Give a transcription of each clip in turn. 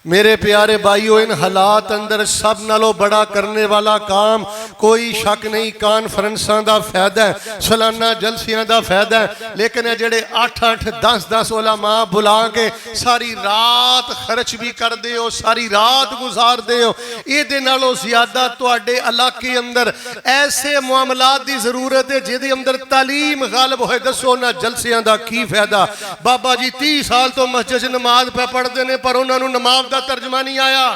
मेरे प्यारे भाइयों, इन हालात अंदर सब नालों बड़ा करने वाला काम कोई शक नहीं कॉन्फ्रेंसां दा फायदा है, सालाना जलसियां दा फायदा है। लेकिन जेड़े 8-8 10-10 उलमा बुला के सारी रात खर्च भी कर दे हो, सारी रात गुजार दे हो, ये नालों ज्यादा तुहाडे इलाके अंदर ऐसे मामलात की जरूरत है जिहदे अंदर तालीम गालिब होए। दसो ना जलसियां दा की फायदा। बाबा जी 30 साल तो मस्जिद नमाज पे पढ़ते हैं पर उन्होंने नमाज का तर्जमा नहीं आया।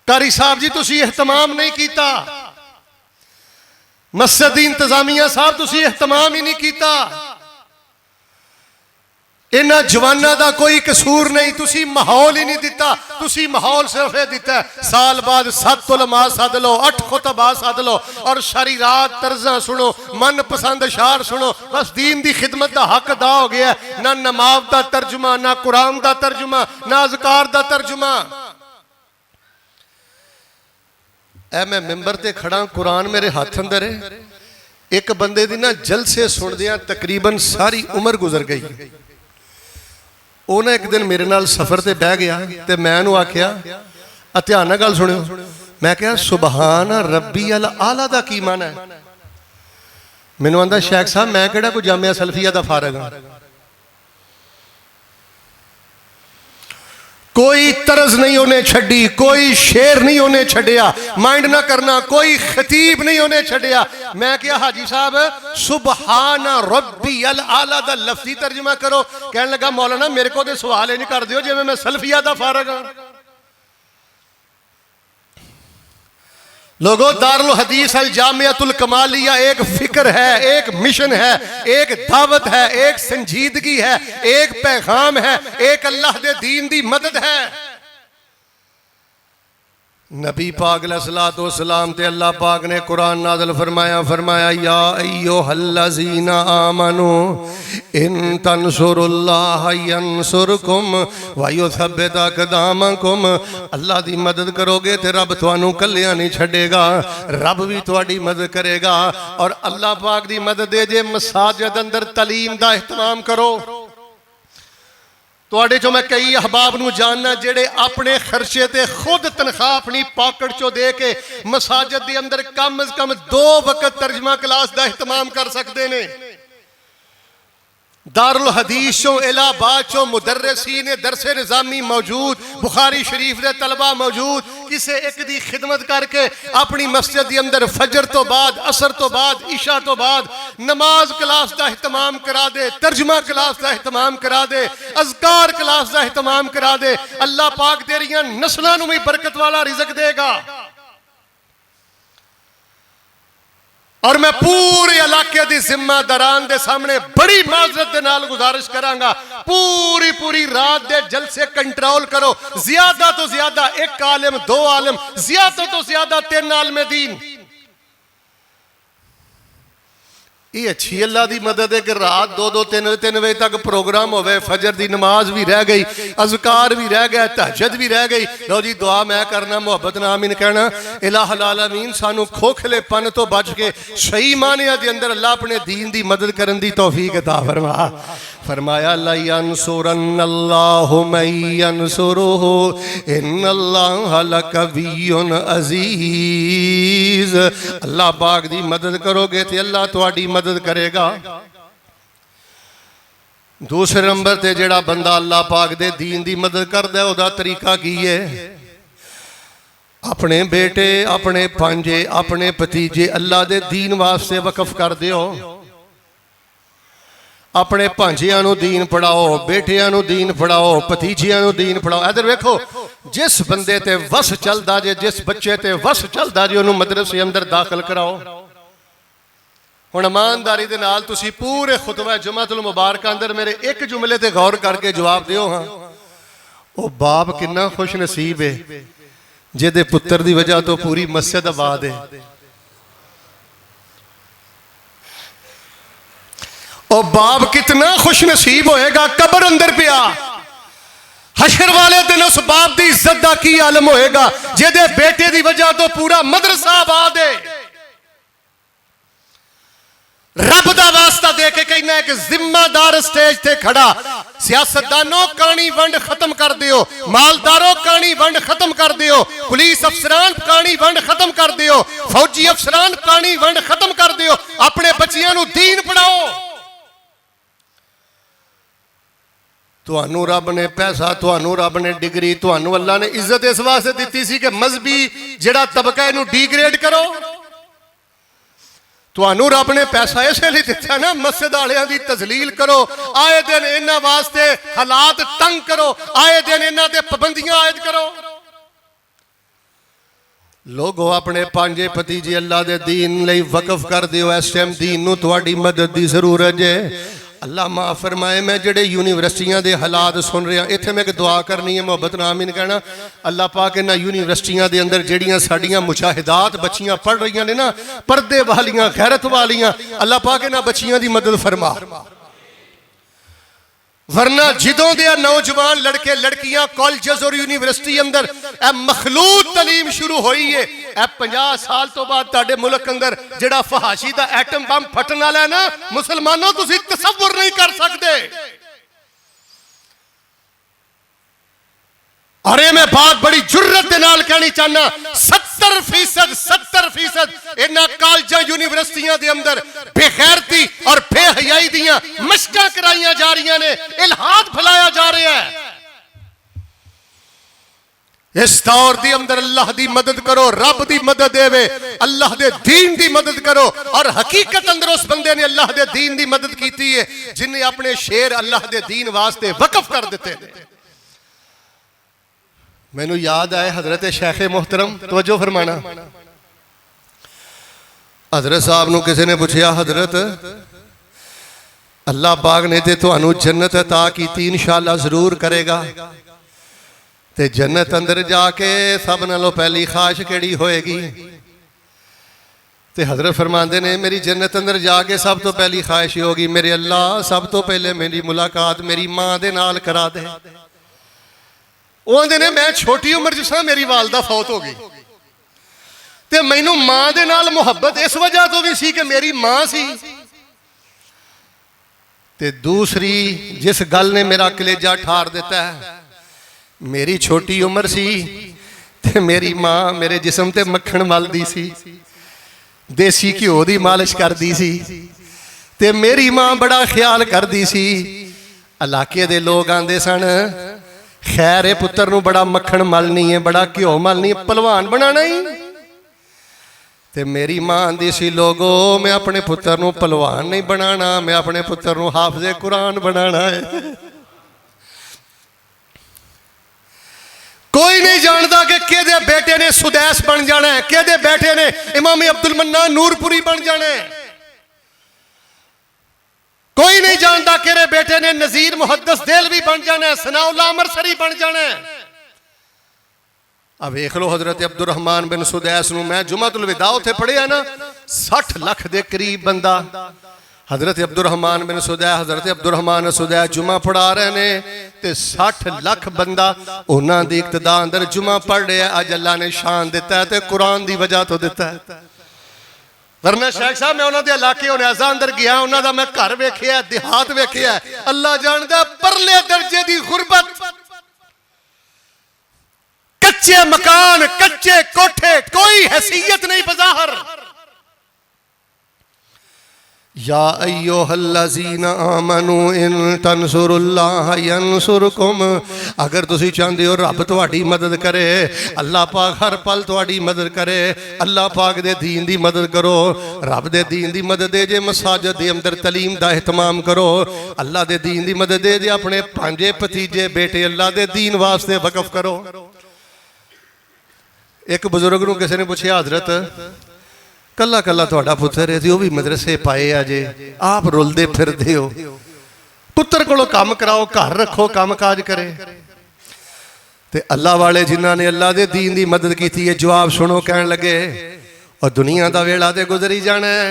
कारी साहब जी तुसी एहतमाम नहीं किया, मस्जिद दी इंतजामिया साहब तुसी एहतमाम ही नहीं किया। इन्हां जवानां दा कोई कसूर नहीं, तुसी माहौल ही नहीं दिता। तुसी माहौल सिर्फ ये दिता है साल बाद 7 उलमा सद लो, 8 खुतबा सद लो और सारी रात तर्जा सुनो, मन पसंद अशार सुनो, बस दीन दी खिदमत का हक अदा हो गया। ना नमाज का तर्जुमा, ना कुरान का तर्जुमा, ना अज़कार का तर्जुमा। ऐ मैं मिंबर ते खड़ा, कुरान मेरे हाथ अंदर है। एक बंदे दी ना जलसे सुनदियां तकरीबन सारी उम्र गुजर गई। उन्हें एक दिन मेरे नाल सफर ते बह गया ते मैं उन्हें आख्या, ध्यान नाल गल सुनियो, मैं क्या सुबहान रब्बी अल आला दा की माना है? मैनू आंदा शेख साहब मैं किहड़ा कोई जामिया सल्फिया दा फारग हां। कोई तरज नहीं उन्हें छड़ी, कोई शेर नहीं उन्हें छड़िया, माइंड ना करना, कोई खतीब नहीं उन्हें छड़िया। मैं क्या हाजी साहब सुबहान रब्बी अल आला दा लफ्जी तर्जुमा करो। कहने लगा मौलाना मेरे को तो सवाल ही नहीं कर दियो जिवें मैं सल्फिया दा फारग हां। लोगों दारुल हदीस अल जामियातुल कमालिया एक फिक्र है, एक मिशन है, एक दावत है, एक संजीदगी है, एक पैगाम है, एक अल्लाह दे दीन दी मदद है। नबी पाक अलैहिस्सलातु वस्सलाम ते अल्लाह पाक ने कुरान नाज़िल फरमाया, फरमाया या अय्युहल्लज़ीना आमनू इन तंसुरुल्लाह यंसुरकुम व युथब्बित अक़दामकुम। अल्लाह दी मदद करोगे तो रब तुहानू कल्लियां नहीं छड़ेगा, रब भी तुहाडी मदद करेगा। और अल्लाह पाक दी मदद दे जे मसाजिद अंदर तालीम दा एहतमाम करो। तुहाडे चो मैं कई अहबाब नू जानना जेड़े अपने खर्चे ते खुद तनख्वाह अपनी पॉकेट चो दे के मसाजिद दे अंदर कम अज कम 2 वक्त तर्जमा क्लास का एहतमाम कर सकते ने। दारुल हदीस चो इलाहाबाद चो मुदर्रिसीन दरसे निज़ामी मौजूद, बुखारी शरीफ दे तलबा मौजूद, किसी एक दी खिदमत करके अपनी मस्जिद के अंदर फजर तो बाद, असर तो बाद, इशा तो बाद नमाज क्लास का एहतमाम करा दे, तर्जमा क्लास का एहतमाम करा दे, अज़कार क्लास का एहतमाम करा दे। अल्लाह पाक तेरियां नस्लां नूं भी बरकत वाला रिज़्क देगा। और मैं पूरे इलाके की जिम्मेदारान के सामने बड़ी माजरत के नाल गुजारिश करांगा, पूरी पूरी रात दे जलसे कंट्रोल करो। ज्यादा तो ज्यादा 1 आलिम 2 आलिम, ज्यादा तो ज्यादा 3 आलिम दीन। ये अच्छी अल्लाह की मदद है कि रात 2-2 3 बजे तक प्रोग्राम होवे, फजर की नमाज भी रह गई, अज़कार भी रह गया, तहज्जुद भी रह गई। लो जी दुआ मैं करना, मोहब्बत नाल आमीन कहना। इलाहुल आलमीन सानू खोखलेपन तो बच के सही मानिया के अंदर अल्लाह अपने दीन की मदद करने की तौफीक अता फरमा। फरमाया ला यंसुरन्नल्लाहु मन यंसुरुहु इन्नल्लाह लकवियुन अजीज। अल्लाह पाक की मदद करोगे तो अल्लाह तुहाडी मदद करेगा। दूसरे नंबर ते जेड़ा बंदा अल्लाह पाक दे दीन दी मदद करदा है ओदा तरीका की है? अपने बेटे, अपने भांजे, अपने भतीजे अल्लाह दे दीन वास्ते वकफ कर दियो। अपने भांजियां नूं दीन पढ़ाओ, बेटियां नूं दीन पढ़ाओ, भतीजियां नूं दीन पढ़ाओ। इधर वेखो जिस बंदे ते वस चलदा जे, जिस बच्चे ते वस चलदा जे उन्होंने मदरसे अंदर दाखिल कराओ। हुण ईमानदारी दे नाल तुसी पूरे खुतबा जुमातुल मुबारक अंदर मेरे एक जुमले ते गौर करके जवाब दिओ। हाँ वो बाप कितना खुश नसीब है जिहदे पुत्र दी वजह तो पूरी मस्जिद आबाद है। और बाप कितना खुश नसीब होएगा कब्र अंदर पिया, हशर वाले दिन उस बाप की इज्जत का की आलम होएगा जिहदे बेटे की वजह तो पूरा मदरसा आबाद है। रब दा वास्ता दे के कहना है कि जिम्मेदार स्टेज ते खड़ा सियासतदानों कहानी वंड खत्म कर दियो, मालदारों कहानी वंड खत्म कर दियो, पुलिस अफसरान कहानी वंड खत्म कर दियो, फौजी अफसरान कहानी वंड खत्म कर दियो, अपने बच्चियां नू दीन पढ़ाओ। तुहानू रब ने पैसा, तुहानू रब ने डिग्री, तुहानू अल्लाह ने इज्जत इस वास्ते दिती सी कि मजहबी जिहड़ा तबका इहनू डिग्रेड करो। तुहानू रब ने पैसा इसलिए दिता ना मस्जिद वालियां दी तजलील करो, आए दिन इन्हां वास्ते हालात तंग करो, आए दिन इन्हां ते पाबंदियां आयद करो। लोगो अपने पांजे भतीजे अल्लाह दे दीन लई वकफ कर दियो। इस टाइम दीन नू तुहाडी मदद दी जरूरत है। अल्लाह माफ फरमाए, मैं जेडे यूनिवर्सिटियां दे हालात सुन रहा, इत्थे मैं एक दुआ करनी है, मोहब्बत नाल आमीन कहना। अल्लाह पाक इन्हां यूनिवर्सिटियां दे अंदर जेड़ियां साडियां मुजाहिदात बच्चियां पढ़ रही ने ना, पर्दे वालियां गैरत वालियां, अल्लाह पाक इन्हां बच्चियां दी मदद फरमा। वरना जिदों दे नौजवान लड़के लड़कियां कॉलेजेस और यूनिवर्सिटी अंदर ए मखलूत तलीम शुरू हुई है। ए 50 साल तो बाद तुहाडे मुल्क अंदर जेड़ा फहाशी दा एटम बम फटन वाला है ना, मुसलमानों तुसीं तसव्वुर नहीं कर सकते। और ये मैं बात बड़ी जुर्रत के नाल कहनी चाहना, 70% इन्हां कॉलेजां यूनिवर्सिटियां दे अंदर बेगैरती और बेहयाई दियां मशकां कराईयां जा रही ने, इल्हाद फैलाया जा रहा है। इस दौर दी अंदर अल्लाह दी मदद करो, रब दी मदद देवे, अल्लाह दे दीन दी मदद करो। और हकीकत अंदर उस बंदे ने अल्लाह दे दीन दी मदद की है जिन्हें अपने शेर अल्लाह दे दीन वास्ते वकफ कर दिते। मैनू याद आए हजरत शेख मोहतरम, तवज्जो फरमाना। हजरत साहब नू किसी ने पूछा, हजरत अल्लाह पाक ने ते तुहानू जन्नत अता कीती, इंशाअल्लाह जरूर करेगा, ते जन्नत अंदर जाके सब नालों पहली ख्वाहिश केड़ी होएगी? ते हजरत फरमाते ने, मेरी जन्नत अंदर जाके सब तो पहली ख्वाहिश होगी, मेरे अल्लाह सब तो पहले मेरी मुलाकात मेरी मां दे नाल करा दे। ने मैं छोटी उम्र च सा, मेरी वालदा फौत हो गई, ते मैनू मां दे नाल मुहब्बत इस वजह तो भी सी कि मेरी मां सी, ते दूसरी जिस गल ने मेरा कलेजा ठार दिता है, मेरी छोटी उम्र सी ते मेरी मां मेरे जिस्म ते मक्खन मलदी सी, देसी घ्यो दी मालिश करदी सी, ते मेरी मां बड़ा ख्याल करदी सी। इलाके दे लोग आंदे सन, खैर है पुत्र नू बड़ा मक्खन मलनी है, बड़ा घ्यो मलनी है, पहलवान बनाना ही। ते मेरी मां आंदी सी, लोगो मैं अपने पुत्र नू पहलवान नहीं बनाना, मैं अपने पुत्र नू हाफिज़े कुरान बनाना है। कोई नहीं जानता कि केदे बेटे ने सुदैस बन जाना है, केदे बेटे ने इमाम अब्दुल मन्नान नूरपुरी बन जाना है। कोई नहीं जानता कि बेटे ने नजीर मुहद्दिस देलवी बन जाना है, सनाउल्लाह अमरसरी बन जाना है। अब देख लो हजरत अब्दुर्रहमान बिन सुदैस नू मैं जुमातुल विदा उत्थे पढ़िया ना, 60 लाख दे करीब बंदा हजरत अब्दुर्रहमान बिन सुदैस, हजरत अब्दुर्रहमान सुदैस जुमा पढ़ा रहे ने, ते 60 लाख बंदा उन्हां दी इक्तदा अंदर जुमा पढ़ रहा है। अज अल्लाह ने शान दिता है ते कुरान दी वजह तो दिता है। वरना शेख साहब मैं उन्होंने इलाके उन्याजा अंदर गया, उन्होंने मैं घर वेखिया, देहात वेखिया, अल्लाह जानदा परले दर्जे दी गुरबत, कच्चे मकान, कच्चे कोठे, कोई हैसियत नहीं बज़ाहिर। या अय्युहल्लज़ीना आमनू इन तंसुरुल्लाह यंसुरकुम, अगर तुसी चाहते हो रब तुहाडी मदद करे, अल्लाह पाक हर पल तुहाडी मदद करे, अल्लाह पाक दे दीन दी मदद करो, रब दे दीन दी मदद दे जे मसाजिद दे अंदर तलीम दा एहतमाम करो, अल्लाह दे दीन दी मदद दे जे अपने भांजे भतीजे बेटे अल्लाह दे दीन वास्ते वकफ करो। एक बुजुर्ग नू किसी ने पूछा, हजरत कला कला तुहाडा पुत्र है, वह भी मदरसे पाए अजे, आप रुलदे फिरदे हो, पुत्र कोलों काम कराओ, घर रखो, काम काज करे। ते अल्लाह वाले जिन्हों ने अल्लाह दे दीन दी मदद की है, जवाब सुनो, कहन लगे और दुनिया का वेला तो गुजरी जाना है,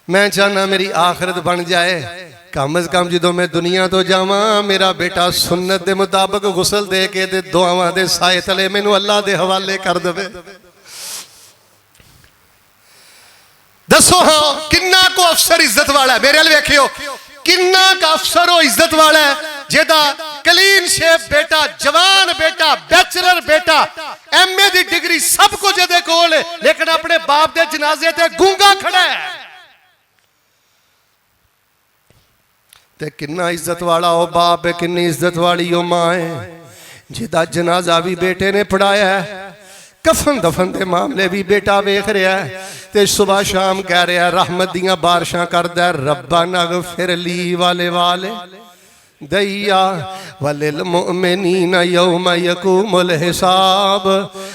मैं चाहना मेरी आखिरत बन जाए, कम अज कम जो मैं दुनिया तो जावा मेरा बेटा सुन्नत के मुताबिक गुसल दे के दुआवां दे साए तले मैनू अल्लाह दे हवाले कर दे। दसो हाँ किन्ना को को अफसर इज्जत वाला है, मेरे वाल वेखियो किन्ना का अफसर हो इज्जत वाला है, जेदा क्लीन शेव बेटा, जवान बेटा, बैचलर बेटा, MA दी डिग्री सब कुछ जेदे कोल है, लेकिन अपने बाप दे जनाजे ते गूंगा खड़ा है। ते किन्ना इज्जत वाला ओ बाप है, किन्नी इज्जत वाली ओ मां है, जेदा जनाजा भी बेटे ने पढ़ाया है, कफन दफन के मामले भी बेटा वेख रहा है, ते सुबह शाम कह रहा है रहमत दियां बारिशां करदा है, रब्बा नगफिर ली वाले वाले दैया वलिल मुमिनीना यौम यकूमुल हिसाब।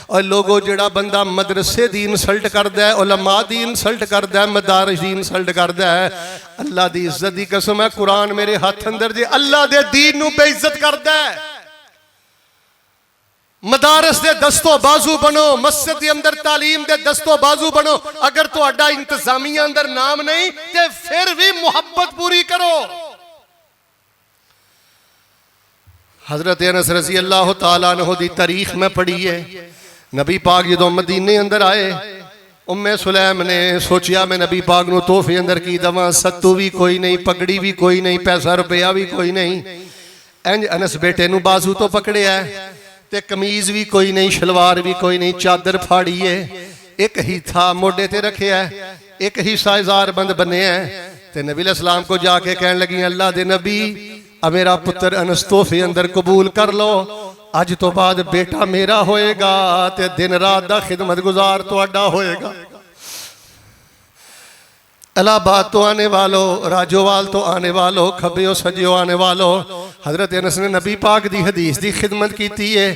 और लोगों जेड़ा बंदा मदरसे दी इंसल्ट करदा है, उलमा दी इंसल्ट करदा है, मदारिस दी इंसल्ट करदा है, अल्लाह दी इज्जत दी कसम है, कुरान मेरे हाथ अंदर जे अल्लाह दे दीन नूं बेइज्जत करदा है। मदारस दे दस्तो बाजू बनो, मस्जिद के अंदर तालीम दे दस्तो बाजू बनो, अगर तुहाडा इंतजामिया अंदर नाम नहीं ते फिर भी मुहब्बत पूरी करो। हजरत अनस रजी अल्लाह तआला अन्हु दी तारीख में पढ़ी है, नबी पाक जो मदीने अंदर आए, उम्मे सुलैम ने सोचिया मैं नबी पाक नूं तोहफे अंदर की दवां, सत्तू भी कोई नहीं, पगड़ी भी कोई नहीं, पैसा रुपया भी कोई नहीं, इंज अनस बेटे नूं बाजू तो पकड़िया ते कमीज भी कोई नहीं, शलवार भी कोई नहीं, चादर फाड़ी है, एक ही था मोडे ते रखे है, एक ही साइजार बंद बने है। ते नबी अलैहिस्सलाम को जाके कहने लगी अल्लाह दे नबी मेरा पुत्र अनस तोहफे अंदर कबूल कर लो, अज तो बाद बेटा मेरा होएगा ते दिन रात दा खिदमत गुजार तुहाडा होएगा। इलाहाबाद तो आने वालों, राजोवाल तो आने वालों, खब्बे सज्जो आने वालों, हजरत अनस ने नबी पाक दी हदीस दी खिदमत की है,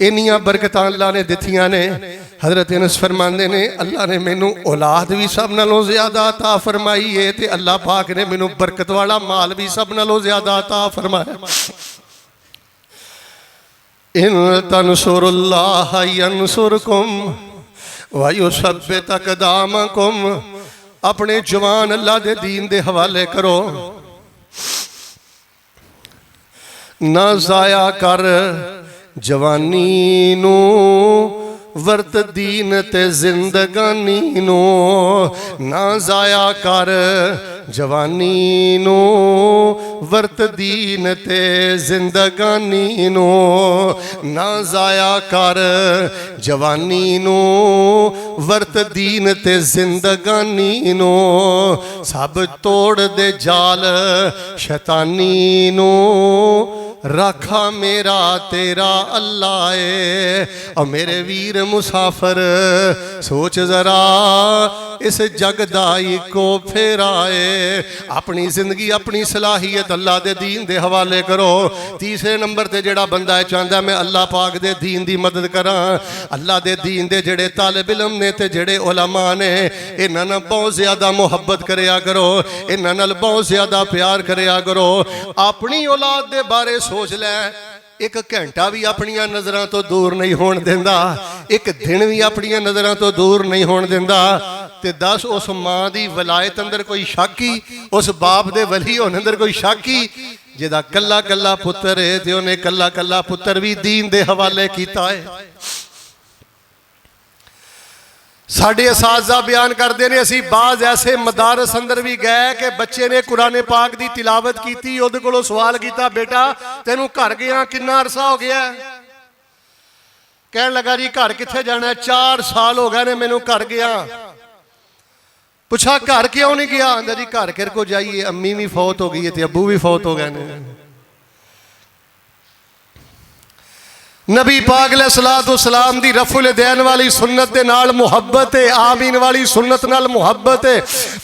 इन्नियां बरकतां अल्लाह ने दित्तियां ने। हजरत अनस फरमांदे ने अल्लाह ने मैनू औलाद भी सब नालों ज्यादा अता फरमाई है, ते अल्लाह पाक ने मैनू बरकत वाला माल भी सब नालों ज्यादा अता फरमाया। इन तनसुरुल्लाह यंसुरकुम व युसब्बित अक़दामकुम, अपने जवान अल्लाह दे दीन दे हवाले करो, ना जाया कर जवानी नू, वर्त दीन ते जिंदगानी नू, ना जाया कर जवानी नू, वर्त दीन ते जिंदगानी नू, ना जाया कर जवानी नू, वर्त दीन ते जिंदगानी नू, सब तोड़ दे जाल शैतानी नू, रखा मेरा तेरा अल्लाह है। और मेरे वीर मुसाफिर सोच जरा इस जग दा इको फेराए, अपनी जिंदगी अपनी सलाहियत अल्लाह दे दीन दे हवाले करो। तीसरे नंबर ते जेड़ा बंदा है चाहता मैं अल्लाह पाक दे दीन दी मदद करा, अल्लाह दे दीन दे जेड़े तालिब इल्म ने ते जेड़े उलमा ने, इन्हां नाल बहुत ज्यादा मुहब्बत करया करो, इन्हां नाल बहुत ज्यादा प्यार करया करो। अपनी औलाद दे बारे सोच लै, एक घंटा भी अपनियां नज़रां तो दूर नहीं होण दिंदा, एक दिन भी अपनियां नज़रां तो दूर नहीं होण दिंदा। ते दस उस मां दी वलायत अंदर कोई शाकी, उस बाप दे वली होने अंदर कोई शाकी, जिहदा कल्ला कल्ला पुत्र है ते उन्हें कल्ला कल्ला पुत्र भी दीन दे हवाले कीता है। साडे असातिज़ा बयान करते हैं, असी बाज़ ऐसे मदारस अंदर भी गए कि बच्चे ने कुरान पाक की तिलावत की, उहदे कोलों सवाल किया बेटा तेनू घर गया कितना अरसा हो गया? कहन लगा जी घर कित्थे जाना है, 4 साल हो गए ने मैनू घर गया। पूछा घर क्यों नहीं गया? आंदा जी घर किर को जाइए, अम्मी भी फौत हो गई है ते अबू भी फौत हो गए ने। नबी पाक अलैहिस्सलाम दी रफुल दैन वाली सुन्नत दे नाल मुहब्बत है, आमीन वाली सुन्नत नाल मुहब्बत है,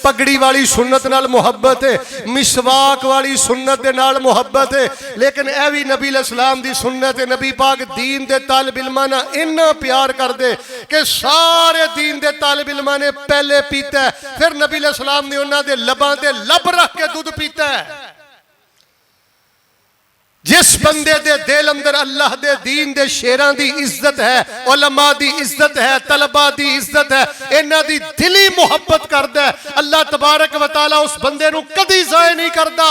पगड़ी वाली सुन्नत नाल मुहब्बत है, मिसवाक वाली सुन्नत दे नाल मुहब्बत है। लेकिन यह भी नबी अलैहिस्सलाम दी सुन्नत है। नबी पाक दीन दे तालिब इल्मां नाल इन्ना प्यार करदे कि सारे दीन दे तालिब इल्मां ने पहले पीता है, फिर नबी अलैहिस्सलाम ने उन्हां दे लबां ते लब रख के दुध पीता है। जिस बंदे दे दिल अंदर अल्लाह दे दीन दे शेरां दी इज्जत है, उलमा दी इज्जत है, तलबा दी इज्जत है, इन्हां दी दिली मुहब्बत करदा है, अल्लाह तबारक व तआला उस बंदे नूं कदी ज़ाया नहीं करदा।